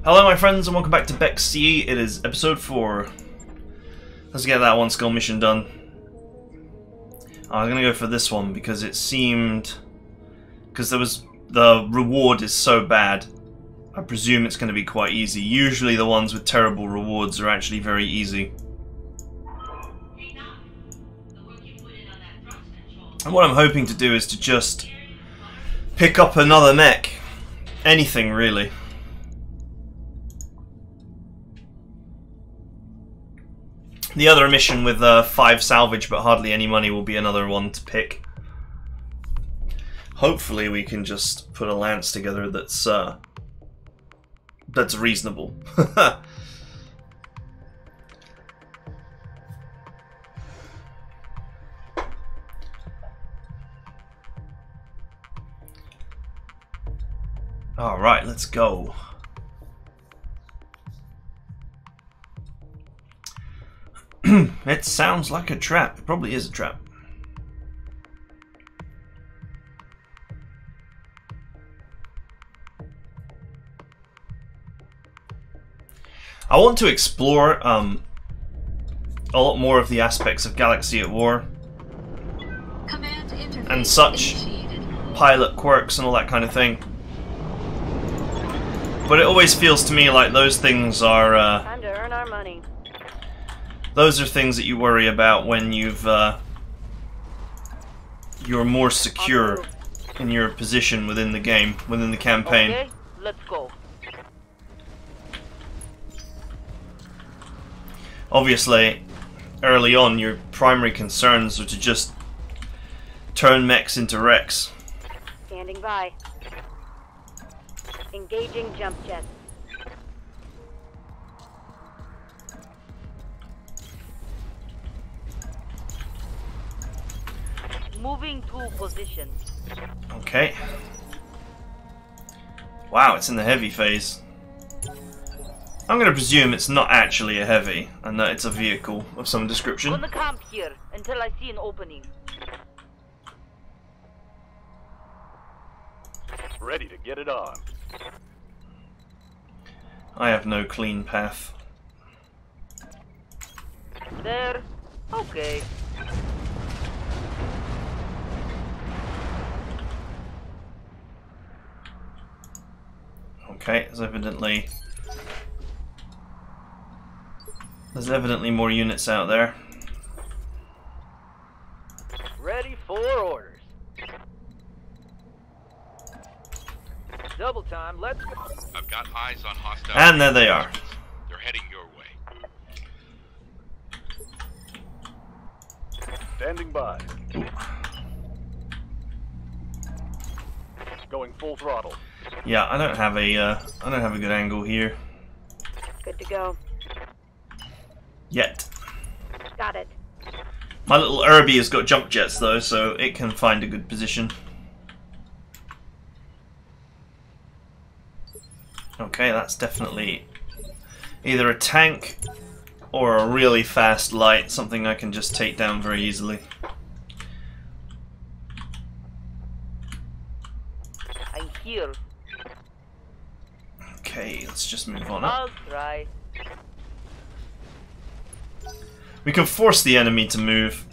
Hello my friends and welcome back to Beck C. It is episode 4. Let's get that one skill mission done. I'm gonna go for this one because it seemed... because the reward is so bad. I presume it's going to be quite easy. Usually the ones with terrible rewards are actually very easy. And what I'm hoping to do is to just pick up another mech. Anything really. The other mission with 5 salvage but hardly any money will be another one to pick. Hopefully we can just put a lance together that's reasonable. Alright, let's go. It sounds like a trap. It probably is a trap. I want to explore a lot more of the aspects of Galaxy at War and such, pilot quirks and all that kind of thing. But it always feels to me like those things are time to earn our money. Those are things that you worry about when you're more secure in your position within the game, within the campaign. Okay, let's go. Obviously, early on, your primary concerns are to just turn mechs into wrecks. Standing by. Engaging jump jets. Moving to position. Okay. Wow, it's in the heavy phase. I'm going to presume it's not actually a heavy, and that it's a vehicle of some description. Gonna camp here until I see an opening. Ready to get it on. I have no clean path. There. Okay. Okay, there's evidently more units out there. Ready for orders. Double time, let's go. I've got eyes on hostile. And there they are. They're heading your way. Standing by. Going full throttle. Yeah, I don't have a good angle here Good to go. yet. Got it. My little Irby has got jump jets though, so it can find a good position. Okay, that's definitely either a tank or a really fast light, something I can just take down very easily. I'm here. Okay, let's just move on up. I'll try. We can force the enemy to move,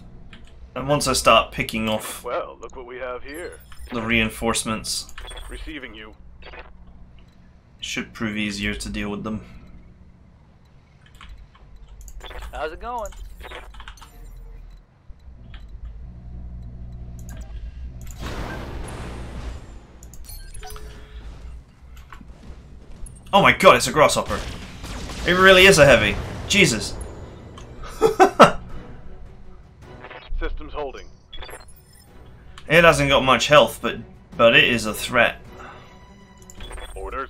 and once I start picking off Well, look what we have here. the reinforcements, Receiving you. it should prove easier to deal with them. How's it going? Oh my god, it's a grasshopper. It really is a heavy. Jesus. Systems holding. It hasn't got much health, but it is a threat. Orders.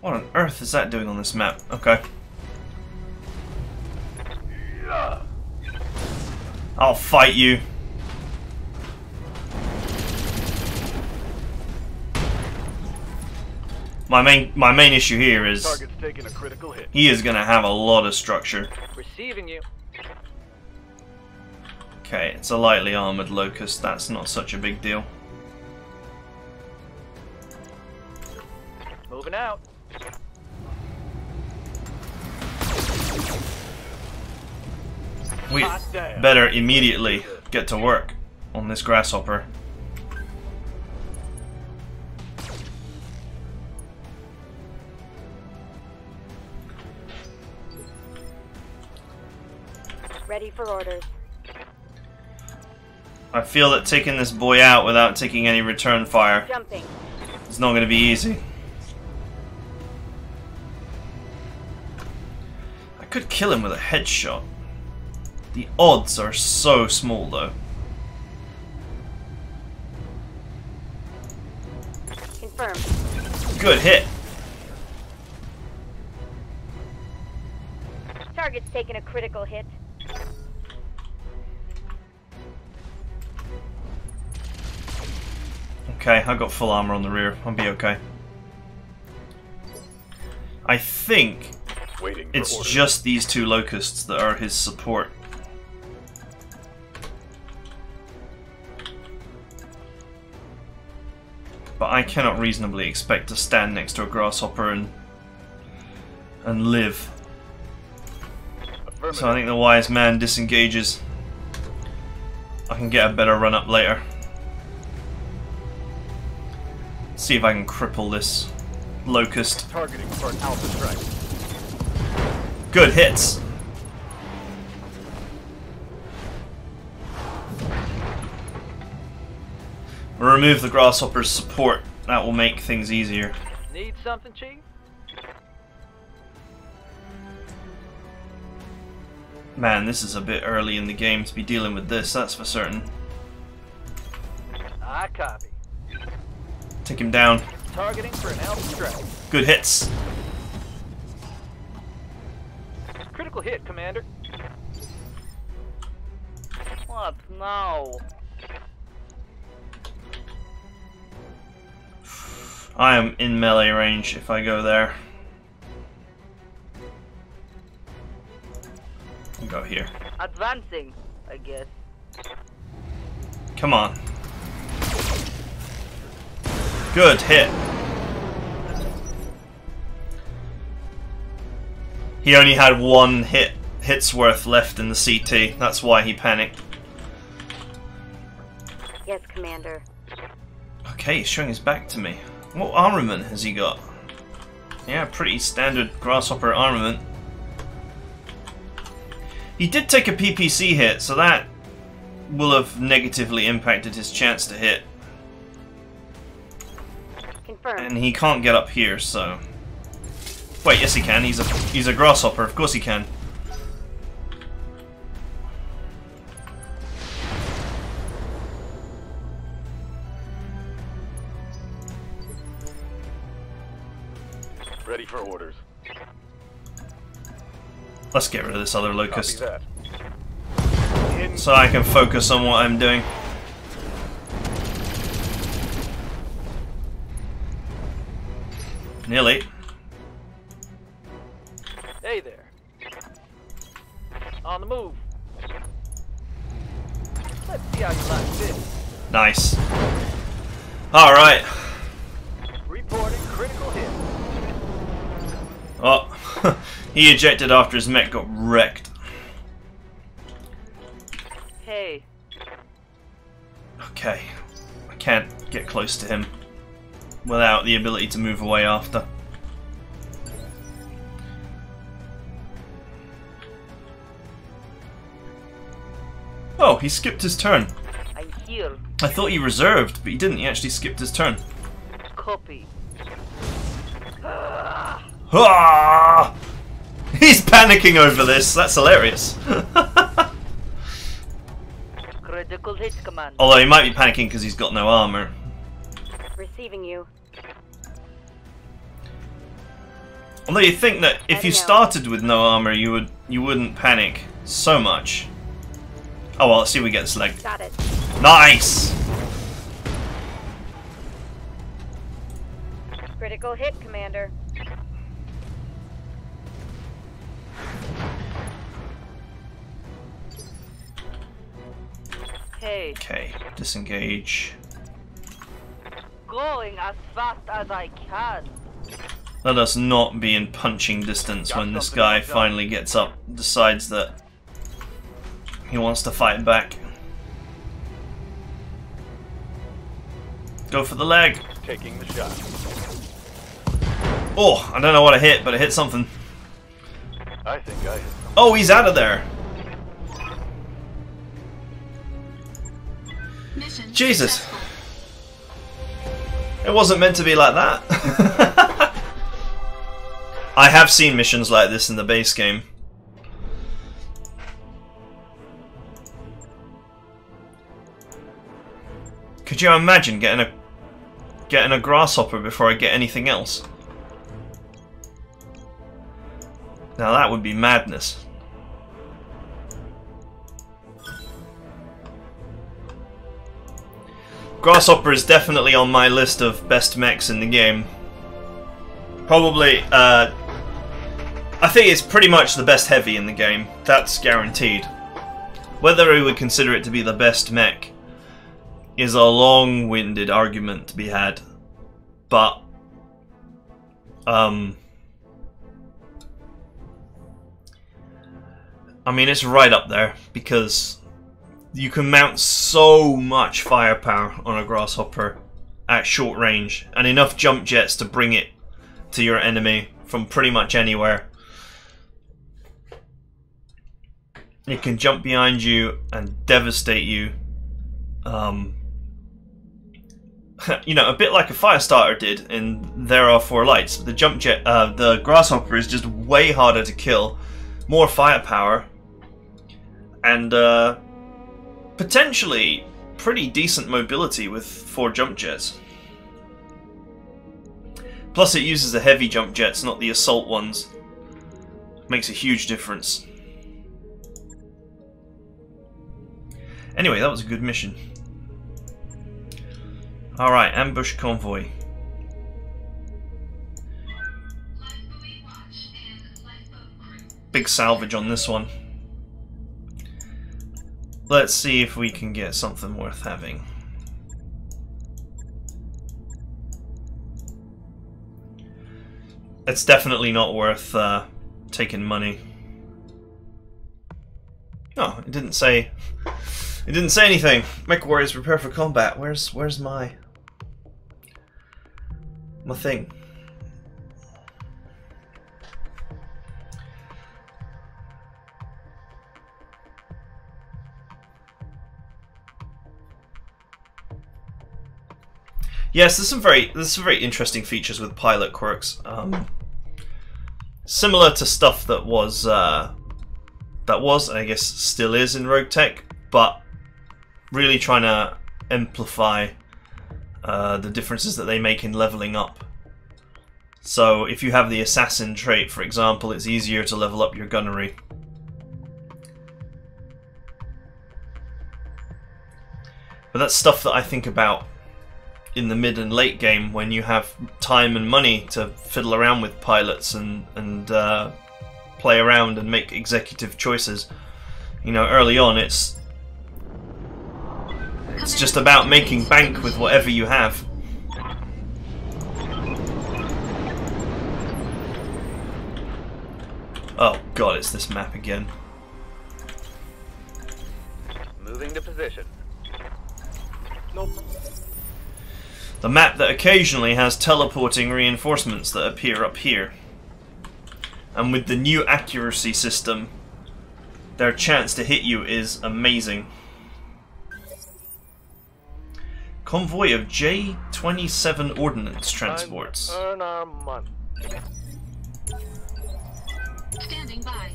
What on earth is that doing on this map? Okay. I'll fight you. My main issue here is Target's taking a critical hit. he is going to have a lot of structure. Receiving you. Okay, it's a lightly armored locust. That's not such a big deal. Moving out. We Hot damn. better immediately get to work on this grasshopper. Ready for orders. I feel that taking this boy out without taking any return fire Jumping. is not going to be easy. I could kill him with a headshot. The odds are so small though. Confirmed. Good hit. Target's taking a critical hit. Okay, I got full armor on the rear. I'll be okay. I think Waiting for it's orders. just these two locusts that are his support. But I cannot reasonably expect to stand next to a grasshopper and live. So I think the wise man disengages. I can get a better run up later. See if I can cripple this locust. Targeting for an alpha strike. Good hits. Remove the grasshopper's support. That will make things easier. Need something, Chief? Man, this is a bit early in the game to be dealing with this, that's for certain. I copy. Take him down. Targeting for an alpha strike. Good hits. Critical hit, Commander. What now? I am in melee range if I go there. I'll go here. Advancing, I guess. Come on. Good hit. He only had one hit's worth left in the CT. That's why he panicked. Yes, Commander. Okay, he's showing his back to me. What armament has he got? Yeah, pretty standard grasshopper armament. He did take a PPC hit, so that will have negatively impacted his chance to hit. Confirmed. And he can't get up here, so... Wait, yes he can. He's a grasshopper. Of course he can. Ready for orders. Let's get rid of this other locust, Copy that. In so I can focus on what I'm doing. Nearly. Hey there. On the move. Let's see how you like this. Nice. Alright. Reporting critical hit. Oh, he ejected after his mech got wrecked. Hey. Okay. I can't get close to him without the ability to move away after. Oh, he skipped his turn. I'm here. I thought he reserved, but he didn't. He actually skipped his turn. Copy. Ah! He's panicking over this. That's hilarious. Critical hit, Commander. Although he might be panicking because he's got no armor. Receiving you. Although you think that if you I know. started with no armor, you wouldn't panic so much. Oh well, let's see if we get this leg. Got it. Nice. Critical hit, Commander. Hey. Okay, disengage. Going as fast as I can. Let us not be in punching distance when this guy finally gets up, decides that he wants to fight back. Go for the leg. Taking the shot. Oh, I don't know what I hit, but I hit something. I think I hit something. Oh, he's out of there. Mission Jesus. successful. It wasn't meant to be like that. I have seen missions like this in the base game. Could you imagine getting a grasshopper before I get anything else? Now that would be madness. Grasshopper is definitely on my list of best mechs in the game. Probably, I think it's pretty much the best heavy in the game. That's guaranteed. Whether we would consider it to be the best mech is a long-winded argument to be had. But, I mean, it's right up there because you can mount so much firepower on a grasshopper at short range and enough jump jets to bring it to your enemy from pretty much anywhere. It can jump behind you and devastate you. You know, a bit like a Firestarter did in There Are Four Lights. The jump jet, the grasshopper is just way harder to kill, more firepower, and potentially pretty decent mobility with 4 jump jets. Plus it uses the heavy jump jets, not the assault ones. Makes a huge difference. Anyway, that was a good mission. Alright, ambush convoy. Big salvage on this one. Let's see if we can get something worth having. It's definitely not worth taking money. Oh, it didn't say. It didn't say anything. Mech warriors prepare for combat. Where's my thing? Yes, there's some very interesting features with pilot quirks. Similar to stuff that was, I guess, still is in Rogue Tech, but really trying to amplify the differences that they make in leveling up. So if you have the assassin trait, for example, it's easier to level up your gunnery. But that's stuff that I think about in the mid and late game when you have time and money to fiddle around with pilots and play around and make executive choices. You know, early on it's just about making bank with whatever you have. Oh god, it's this map again. Moving to position. Nope. The map that occasionally has teleporting reinforcements that appear up here. And with the new accuracy system, their chance to hit you is amazing. Convoy of J-27 ordnance transports. Time to earn our money. Standing by.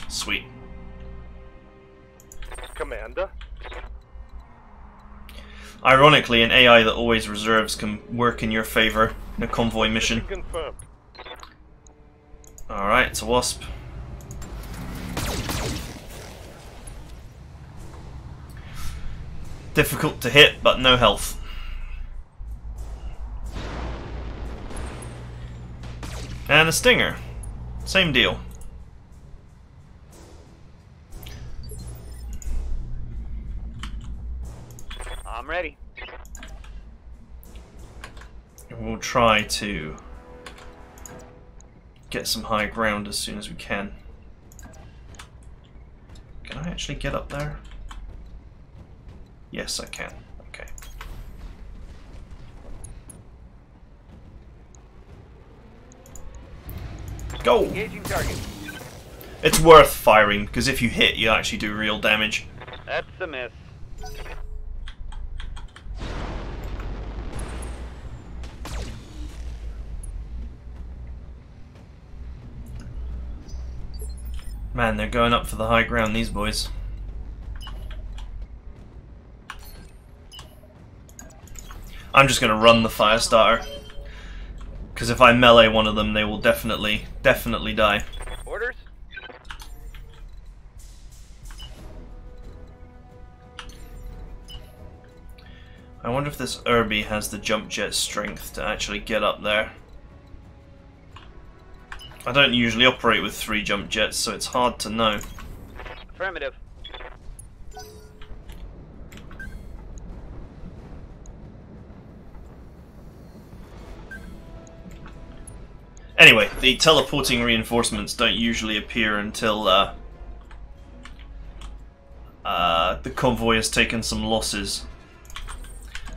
Sweet. Commander. Ironically, an AI that always reserves can work in your favor in a convoy mission. Confirmed. Alright, it's a wasp. Difficult to hit, but no health. And a stinger. Same deal. I'm ready. We'll try to get some high ground as soon as we can. Can I actually get up there? Yes, I can. Okay. Go! Engaging target. It's worth firing, because if you hit, you actually do real damage. That's a miss. Man, they're going up for the high ground, these boys. I'm just going to run the fire starter. Because if I melee one of them, they will definitely die. Orders? I wonder if this Irby has the jump jet strength to actually get up there. I don't usually operate with 3 jump jets, so it's hard to know. Affirmative. Anyway, the teleporting reinforcements don't usually appear until the convoy has taken some losses.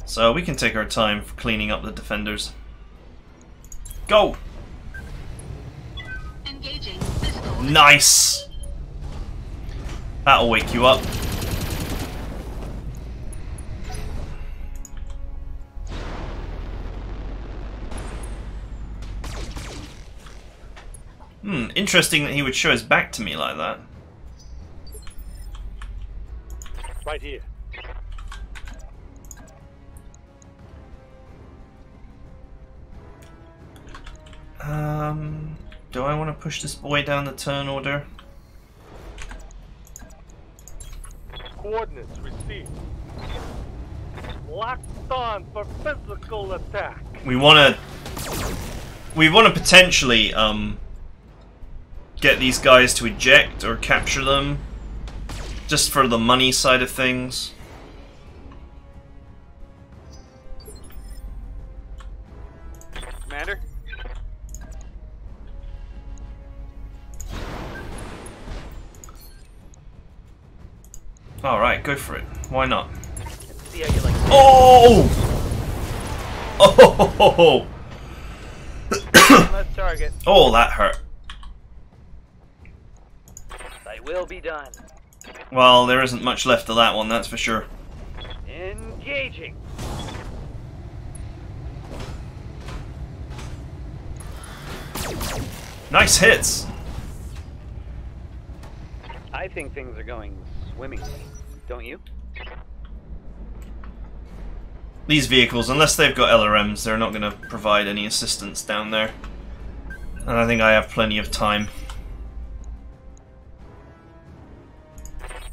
So we can take our time for cleaning up the defenders. Go! Engaging physical. Nice! That'll wake you up. Interesting that he would show his back to me like that. Right here. Do I want to push this boy down the turn order? Coordinates received. Locked on for physical attack. We want to potentially get these guys to eject or capture them, just for the money side of things. Commander? Alright, go for it. Why not? Let's see how you like it. Oh! Oh! Let's target. Oh, that hurt. I will be done. Well, there isn't much left of that one, that's for sure. Engaging. Nice hits! I think things are going swimmingly, don't you? These vehicles, unless they've got LRMs, they're not going to provide any assistance down there. And I think I have plenty of time.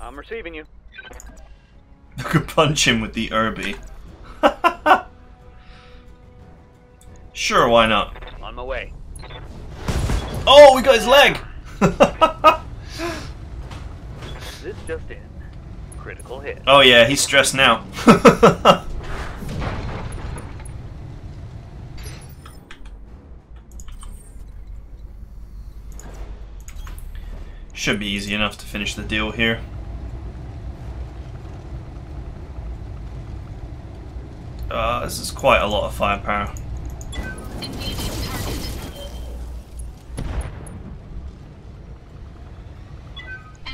I'm receiving you. I could punch him with the Irby. Sure, why not? On my way. Oh, we got his leg! This just in. Critical hit. Oh yeah, he's stressed now. Should be easy enough to finish the deal here. This is quite a lot of firepower. Engaging target.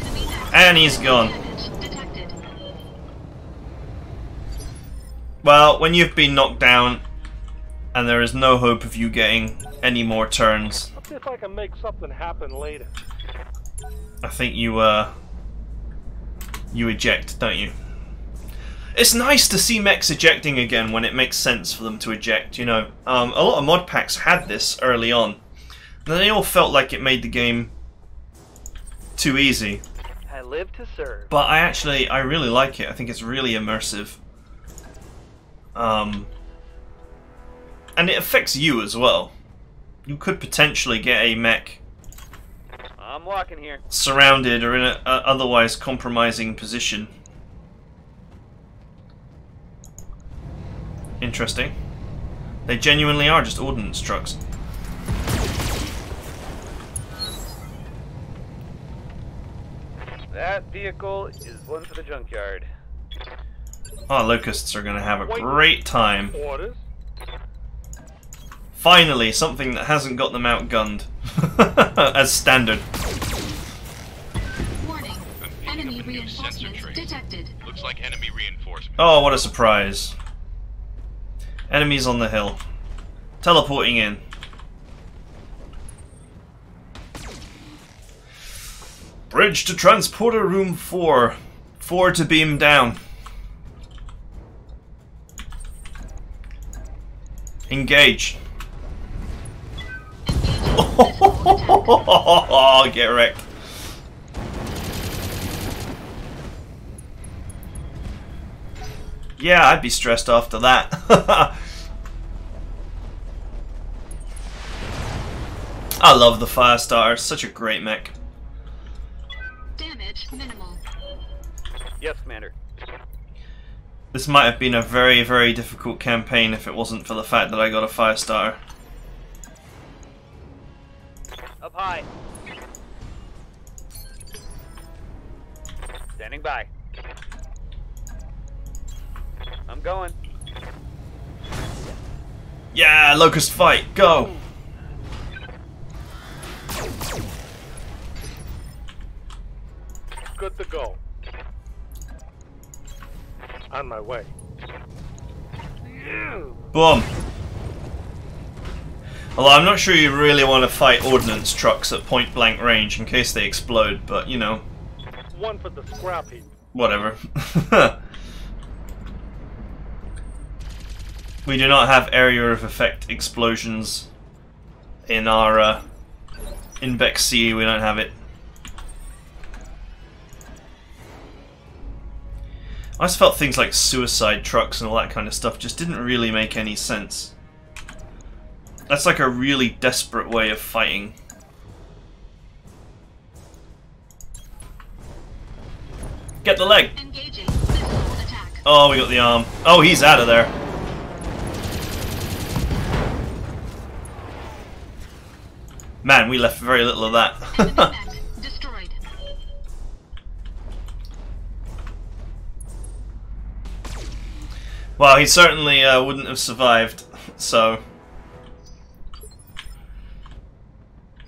Enemy active. And he's gone. Damage detected. Well, when you've been knocked down and there is no hope of you getting any more turns, Let's see if I can make something happen later. I think you eject, don't you? It's nice to see mechs ejecting again when it makes sense for them to eject, you know. A lot of mod packs had this early on. And they all felt like it made the game too easy. I live to serve. But I really like it. I think it's really immersive. And it affects you as well. You could potentially get a mech I'm walking here. surrounded or in an otherwise compromising position. Interesting. They genuinely are just ordnance trucks. That vehicle is one for the junkyard. Oh, locusts are gonna have a great time. Orders. Finally, something that hasn't got them outgunned. As standard. Warning. I'm picking Enemy up a new sensor reinforcements trace. detected. Looks like enemy reinforcement. Oh, what a surprise. Enemies on the hill. Teleporting in. Bridge to transporter room 4. 4 to beam down. Engage. Oh, get wrecked. Yeah, I'd be stressed after that. I love the Firestarter, such a great mech. Damage minimal. Yes, Commander. This might have been a very, very difficult campaign if it wasn't for the fact that I got a Firestarter. Up high. Standing by. I'm going. Yeah, Locust fight, go! Good to go. On my way. Boom! Although I'm not sure you really want to fight ordnance trucks at point blank range in case they explode, but you know, One for the scrap heap. whatever. We do not have area of effect explosions in our in Bex C. We don't have it. I just felt things like suicide trucks and all that kind of stuff just didn't really make any sense. That's like a really desperate way of fighting. Get the leg! Engaging physical attack. Oh, we got the arm. Oh, he's out of there. Man, we left very little of Enemy that. mech destroyed. Well, he certainly wouldn't have survived, so...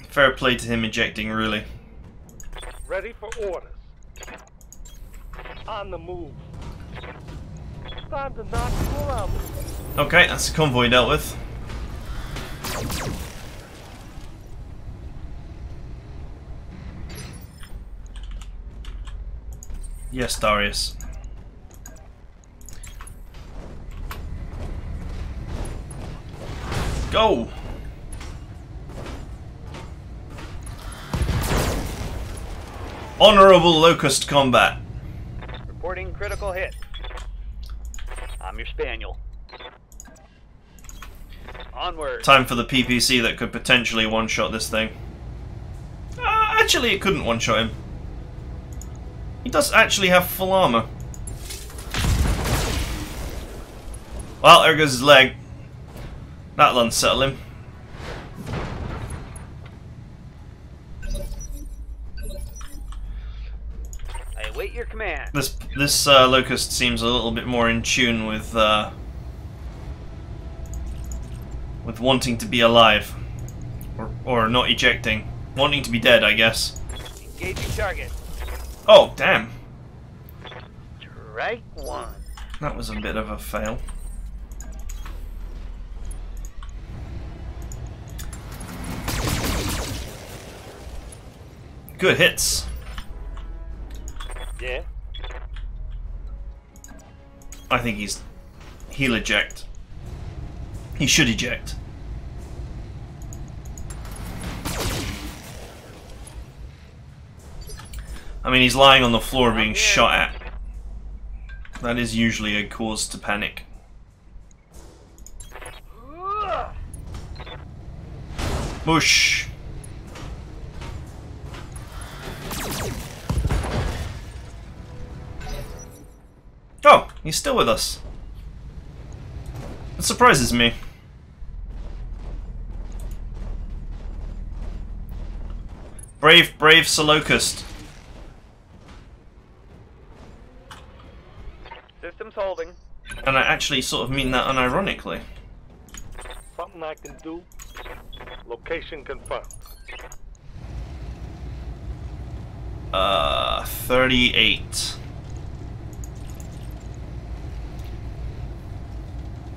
Fair play to him ejecting, really. Ready for orders. On the move. Time to knock people out. Okay, that's the convoy dealt with. Yes, Darius. Go! Honorable Locust combat. Reporting critical hit. I'm your spaniel. Onward. Time for the PPC that could potentially one-shot this thing. Actually, it couldn't one-shot him. He does actually have full armor. Well, there goes his leg. That'll unsettle him. I await your command. This Locust seems a little bit more in tune with wanting to be alive, or not ejecting, wanting to be dead, I guess. Engaging target. Oh, damn! Strike one. That was a bit of a fail. Good hits. Yeah. I think he'll eject. He should eject. I mean, he's lying on the floor being shot at. That is usually a cause to panic. Whoosh! Oh, he's still with us. It surprises me. Brave, brave Solocust. System's holding. And I actually sort of mean that unironically. Something I can do. Location confirmed. 38.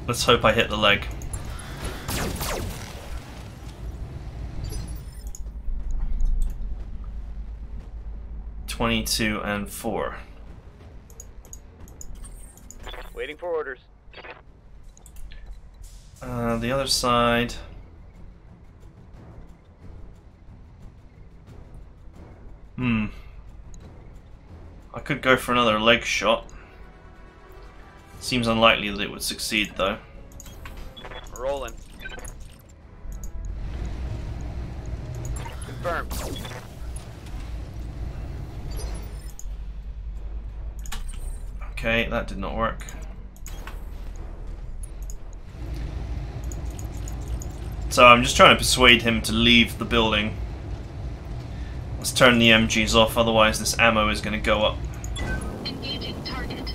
Let's hope I hit the leg. (22 and 4). Waiting for orders. The other side. I could go for another leg shot. Seems unlikely that it would succeed, though. Rolling. Confirmed. Okay, that did not work. So I'm just trying to persuade him to leave the building. Let's turn the MGs off, otherwise this ammo is going to go up. Engaging target.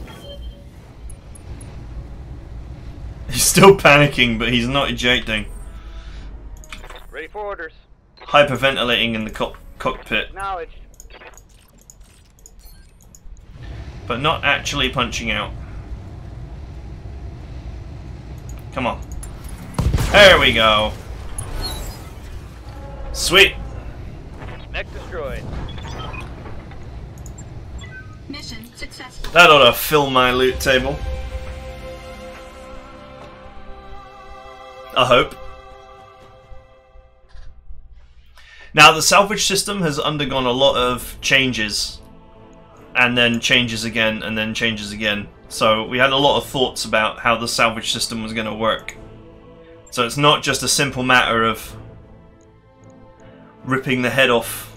He's still panicking, but he's not ejecting. Ready for orders. Hyperventilating in the cockpit, Acknowledged. but not actually punching out. Come on. There we go. Sweet. Mech destroyed. Mission successful. That ought to fill my loot table. I hope. Now, the salvage system has undergone a lot of changes, and then changes again, and then changes again. So we had a lot of thoughts about how the salvage system was going to work. So it's not just a simple matter of ripping the head off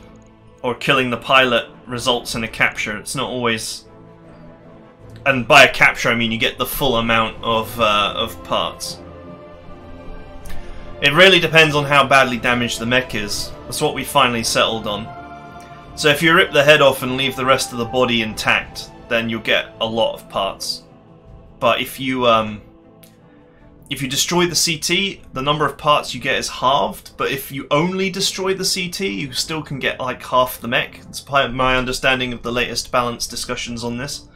or killing the pilot results in a capture. It's not always... And by a capture I mean you get the full amount of parts. It really depends on how badly damaged the mech is. That's what we finally settled on. So if you rip the head off and leave the rest of the body intact, then you'll get a lot of parts. But if you destroy the CT, the number of parts you get is halved, but if you only destroy the CT, you still can get like half the mech. That's my understanding of the latest balance discussions on this.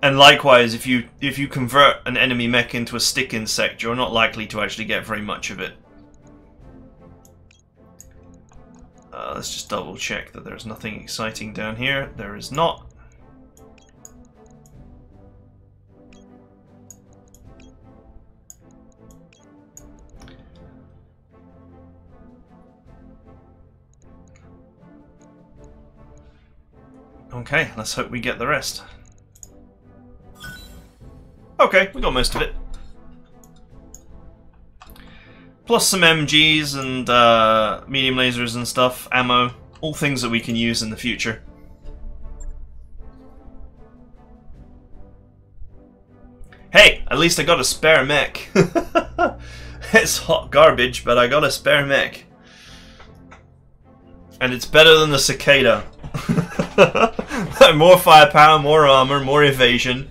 And likewise, if you convert an enemy mech into a stick insect, you're not likely to actually get very much of it. Let's just double check that there's nothing exciting down here. There is not. Okay, let's hope we get the rest. Okay, we got most of it. Plus some MGs and medium lasers and stuff, ammo, all things that we can use in the future. Hey, at least I got a spare mech. It's hot garbage, but I got a spare mech. And it's better than the cicada. More firepower, more armor, more evasion.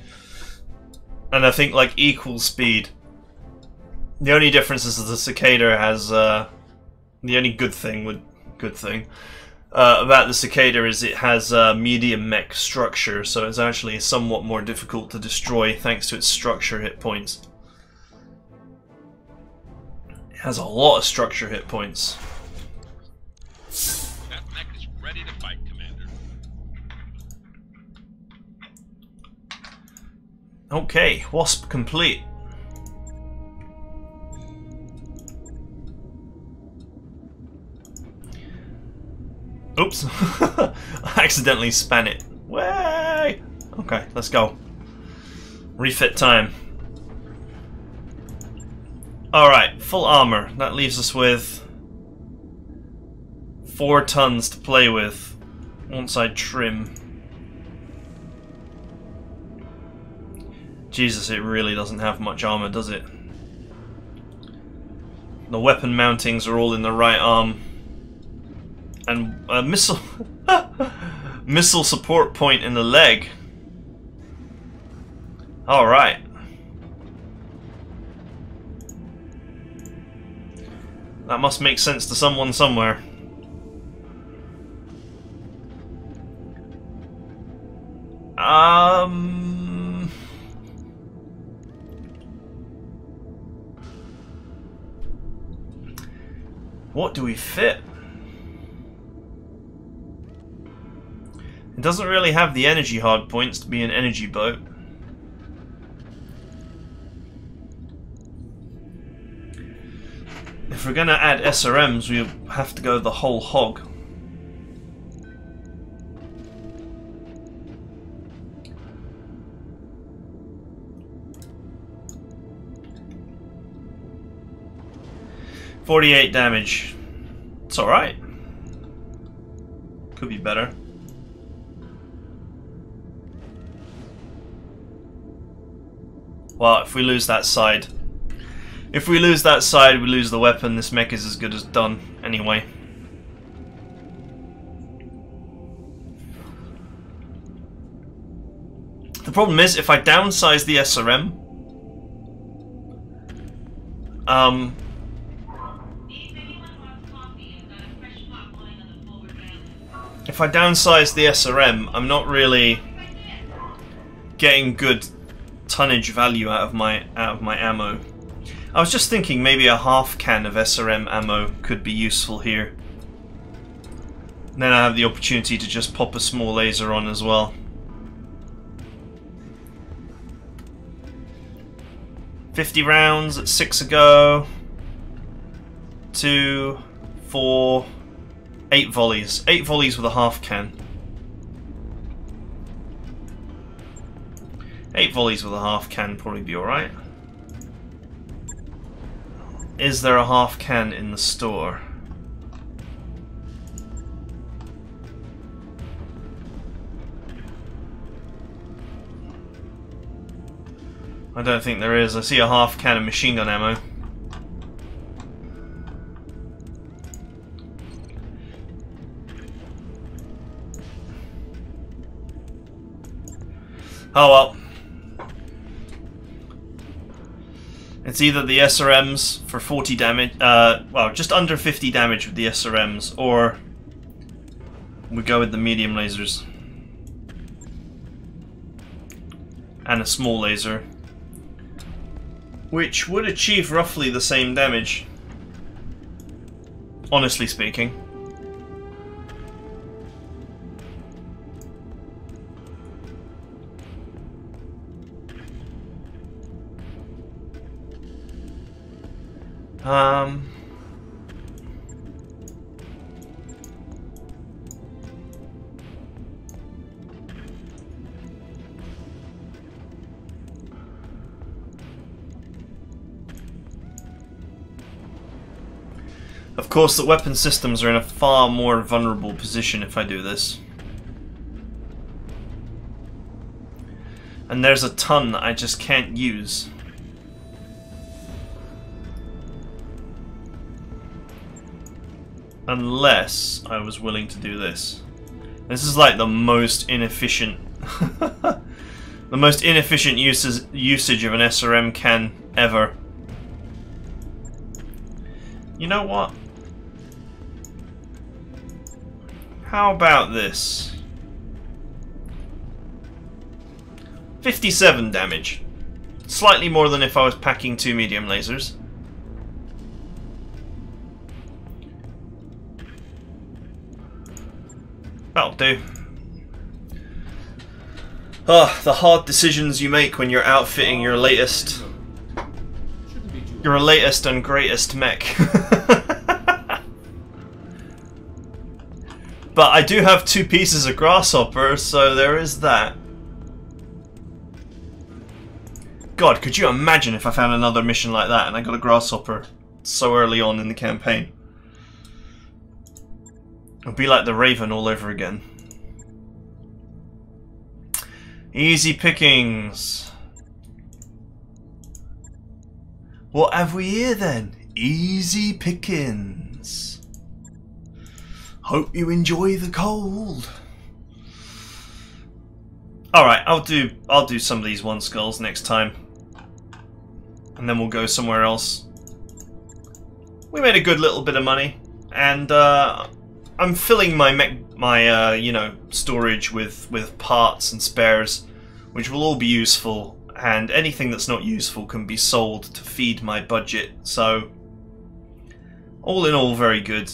And I think like equal speed. The only difference is that the cicada has the only good thing about the cicada is it has medium mech structure, so it's actually somewhat more difficult to destroy thanks to its structure hit points. It has a lot of structure hit points. That mech is ready to fight, Commander. Okay, WASP complete. Oops, I accidentally span it. Way! Okay, let's go. Refit time. Alright, full armor. That leaves us with 4 tons to play with once I trim. Jesus, it really doesn't have much armor, does it? The weapon mountings are all in the right arm. And a missile missile support point in the leg. Alright. That must make sense to someone somewhere. What do we fit? It doesn't really have the energy hard points to be an energy boat. If we're gonna add SRMs, we have to go the whole hog. $48 damage. It's alright. Could be better. Well, if we lose that side. If we lose that side, we lose the weapon. This mech is as good as done anyway. The problem is, if I downsize the SRM, I'm not really getting good tonnage value out of my ammo. I was just thinking maybe a half can of SRM ammo could be useful here. And then I have the opportunity to just pop a small laser on as well. $50 rounds at 6 ago. 2, 4, 8 volleys. 8 volleys with a half can. 8 volleys with a half can probably be alright. Is there a half can in the store? I don't think there is. I see a half can of machine gun ammo. Oh well. It's either the SRMs for 40 damage, well, just under 50 damage with the SRMs, or we go with the medium lasers. And a small laser. Which would achieve roughly the same damage, honestly speaking. Of course, the weapon systems are in a far more vulnerable position if I do this. And there's a ton that I just can't use. Unless I was willing to do this. This is like the most inefficient the most inefficient usage of an SRM can ever. You know what? How about this? 57 damage. Slightly more than if I was packing 2 medium lasers. That'll do. Ah, the hard decisions you make when you're outfitting your latest and greatest mech. But I do have 2 pieces of grasshopper, so there is that. God, could you imagine if I found another mission like that and I got a grasshopper so early on in the campaign? It would be like the Raven all over again. Easy pickings. What have we here then? Easy pickings. Hope you enjoy the cold. Alright, I'll do some of these 1 skulls next time. And then we'll go somewhere else. We made a good little bit of money, and I'm filling my you know, storage with parts and spares, which will all be useful, and anything that's not useful can be sold to feed my budget. So all in all, very good.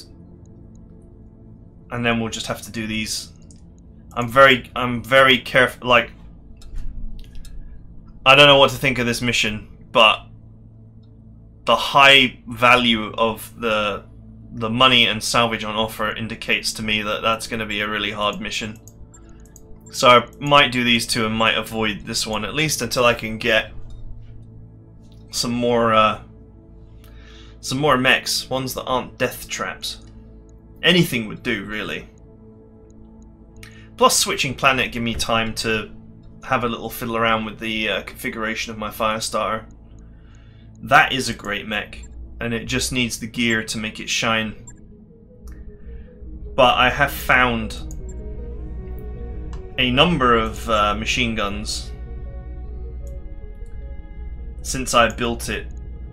And then we'll just have to do these. I'm very careful. Like, I don't know what to think of this mission, but the high value of the money and salvage on offer indicates to me that that's going to be a really hard mission. So I might do these 2 and might avoid this one, at least until I can get some more mechs, ones that aren't death traps. Anything would do, really. Plus, switching planet give me time to have a little fiddle around with the configuration of my Firestarter. That is a great mech, and it just needs the gear to make it shine. But I have found a number of machine guns since I built it,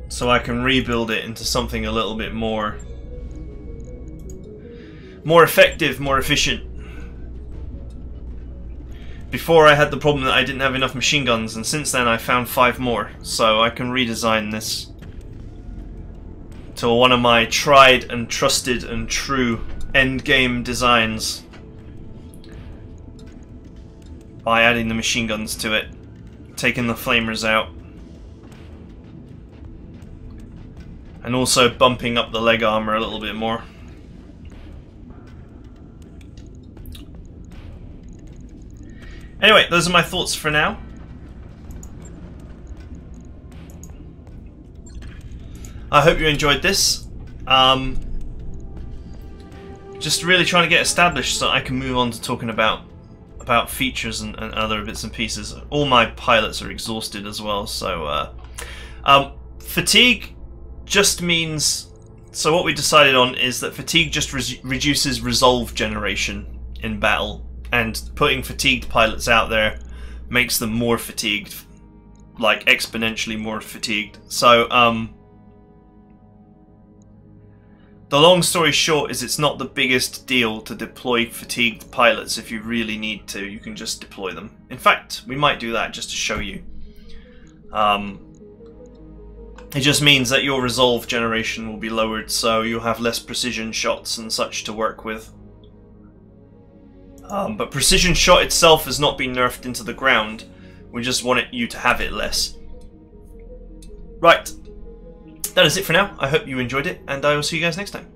so I can rebuild it into something a little bit more effective, more efficient. Before I had the problem that I didn't have enough machine guns, and since then I found 5 more, so I can redesign this to one of my tried and trusted and true endgame designs by adding the machine guns to it, taking the flamers out, and also bumping up the leg armor a little bit more. Anyway, those are my thoughts for now. I hope you enjoyed this. Just really trying to get established so I can move on to talking about features and other bits and pieces. All my pilots are exhausted as well, so fatigue just means, so what we decided on is that fatigue just reduces resolve generation in battle. And putting fatigued pilots out there makes them more fatigued, like exponentially more fatigued. So, the long story short is it's not the biggest deal to deploy fatigued pilots if you really need to. You can just deploy them. In fact, we might do that just to show you. It just means that your resolve generation will be lowered, so you'll have less precision shots and such to work with. But precision shot itself has not been nerfed into the ground. We just want you to have it less. Right. That is it for now. I hope you enjoyed it, and I will see you guys next time.